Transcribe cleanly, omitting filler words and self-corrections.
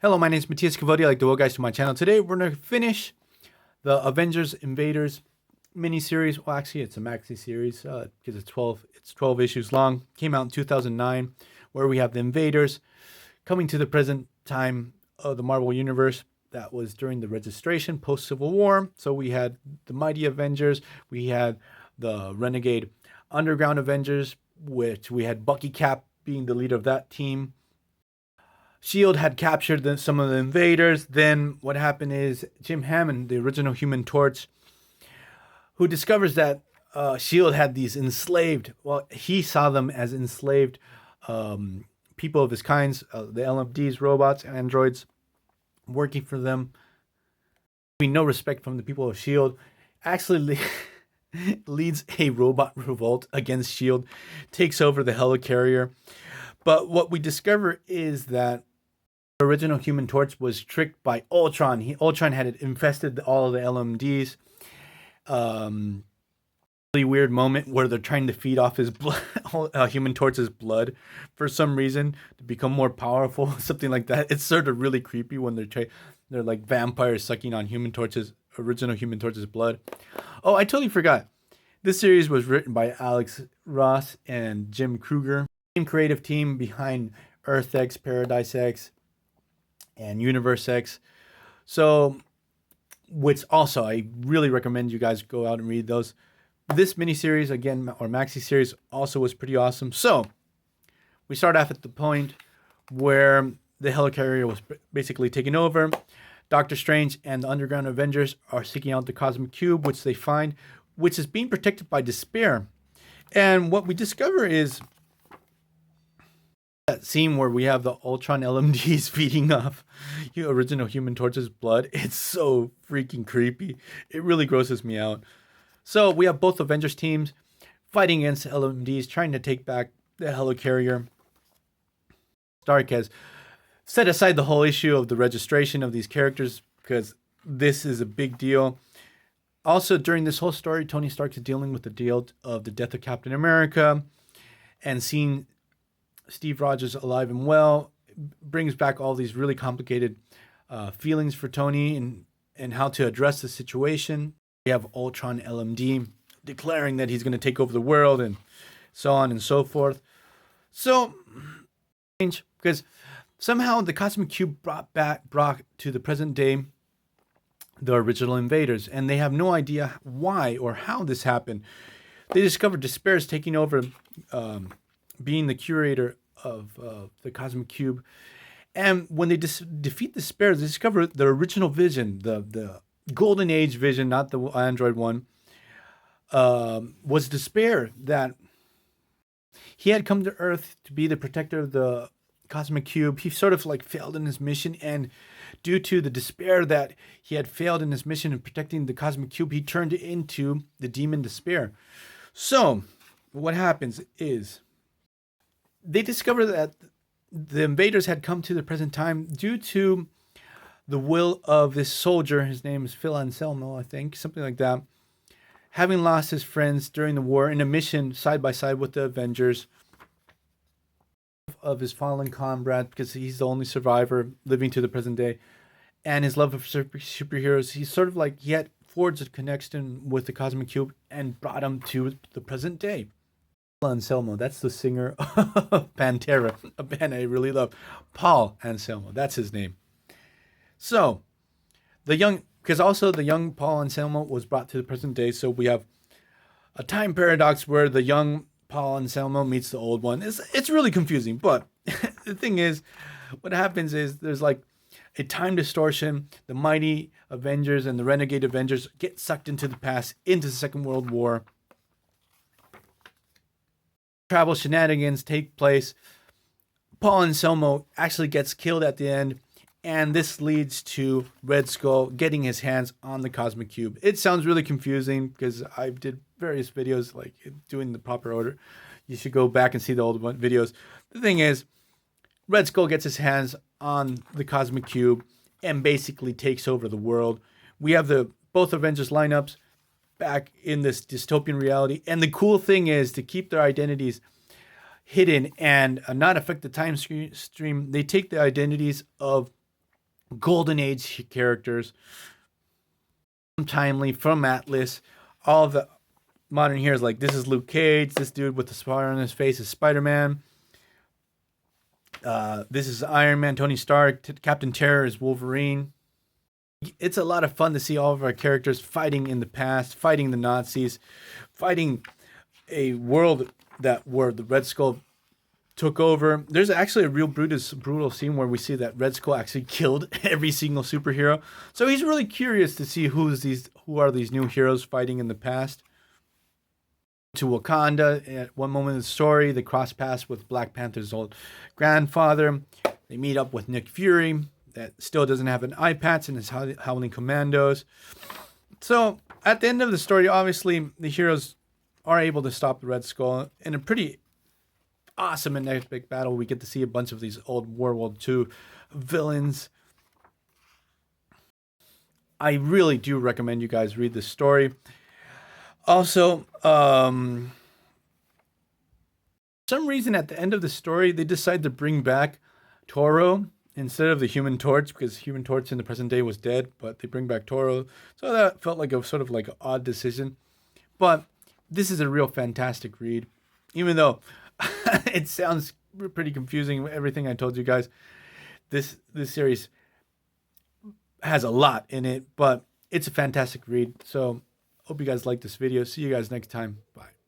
Hello, my name is Matthias Cavodi. I'd like to welcome guys to my channel. Today we're going to finish the Avengers Invaders mini-series. Well, actually, it's a maxi series because it's 12 issues long. Came out in 2009, where we have the Invaders coming to the present time of the Marvel Universe. That was during the registration post-Civil War. So we had the Mighty Avengers. We had the Renegade Underground Avengers, which we had Bucky Cap being the leader of that team. S.H.I.E.L.D. had captured some of the invaders. Then what happened is Jim Hammond, the original Human Torch, who discovers that S.H.I.E.L.D. had these enslaved, well, he saw them as enslaved people of his kinds, the LMDs, robots, androids, working for them. No respect from the people of S.H.I.E.L.D. Actually leads a robot revolt against S.H.I.E.L.D., takes over the helicarrier. But what we discover is that the original Human Torch was tricked by Ultron. Ultron had infested all of the LMDs. Really weird moment where they're trying to feed off his blood, Human Torch's blood, for some reason to become more powerful, something like that. It's sort of really creepy when they're like vampires sucking on original Human Torch's blood. Oh, I totally forgot. This series was written by Alex Ross and Jim Krueger, same creative team behind Earth X, Paradise X, and Universe X. So, which also I really recommend you guys go out and read those. This miniseries, again, or maxi series, also was pretty awesome. So, we start off at the point where the helicarrier was basically taken over. Doctor Strange and the Underground Avengers are seeking out the Cosmic Cube, which they find, which is being protected by Despair. And what we discover is that scene where we have the Ultron LMDs feeding off original Human Torch's blood. It's so freaking creepy. It really grosses me out. So we have both Avengers teams fighting against LMDs, trying to take back the helicarrier. Stark has set aside the whole issue of the registration of these characters because this is a big deal. Also, during this whole story, Tony Stark is dealing with the deal of the death of Captain America, and seeing Steve Rogers alive and well brings back all these really complicated feelings for Tony and how to address the situation. We have Ultron LMD declaring that he's going to take over the world and so on and so forth. So, because somehow the Cosmic Cube brought to the present day the original invaders, and they have no idea why or how this happened. They discover Despair is taking over, being the curator of the Cosmic Cube. And when they defeat Despair, they discover the original Vision, the Golden Age Vision, not the Android one, was Despair, that he had come to Earth to be the protector of the Cosmic Cube. He sort of like failed in his mission, and due to the despair that he had failed in his mission in protecting the Cosmic Cube, he turned into the demon Despair. So what happens is they discover that the invaders had come to the present time due to the will of this soldier. His name is Phil Anselmo, I think, something like that. Having lost his friends during the war in a mission side by side with the Avengers, of his fallen comrade, because he's the only survivor living to the present day, and his love of superheroes, he's sort of like, he had forged a connection with the Cosmic Cube and brought him to the present day. Anselmo, that's the singer of Pantera, a band I really love. Paul Anselmo, that's his name. So, because also the young Paul Anselmo was brought to the present day, so we have a time paradox where the young Paul Anselmo meets the old one. It's really confusing, but the thing is, what happens is there's like a time distortion. The Mighty Avengers and the Renegade Avengers get sucked into the past, into the Second World War. Travel shenanigans take place. Paul Anselmo actually gets killed at the end, and this leads to Red Skull getting his hands on the Cosmic Cube. It sounds really confusing because I did various videos like doing the proper order. You should go back and see the old videos. The thing is, Red Skull gets his hands on the Cosmic Cube and basically takes over the world. We have both Avengers lineups back in this dystopian reality. And the cool thing is to keep their identities hidden and not affect the time stream. They take the identities of golden age characters, timely from Atlas. All the modern heroes, like this is Luke Cage, this dude with the scar on his face is Spider-Man. This is Iron Man, Tony Stark, Captain Terror is Wolverine. It's a lot of fun to see all of our characters fighting in the past, fighting the Nazis, fighting a world that where the Red Skull took over. There's actually a real brutal scene where we see that Red Skull actually killed every single superhero. So he's really curious to see who are these new heroes fighting in the past. To Wakanda, at one moment of the story, they cross paths with Black Panther's old grandfather. They meet up with Nick Fury, that still doesn't have an eye patch, and his Howling Commandos. So at the end of the story, obviously the heroes are able to stop the Red Skull in a pretty awesome and epic battle. We get to see a bunch of these old World War II villains. I really do recommend you guys read this story. Also, some reason at the end of the story, they decide to bring back Toro instead of the Human Torch, because Human Torch in the present day was dead, but they bring back Toro. So that felt like a sort of like an odd decision. But this is a real fantastic read, even though it sounds pretty confusing, everything I told you guys. This series has a lot in it, but it's a fantastic read. So hope you guys like this video. See you guys next time. Bye.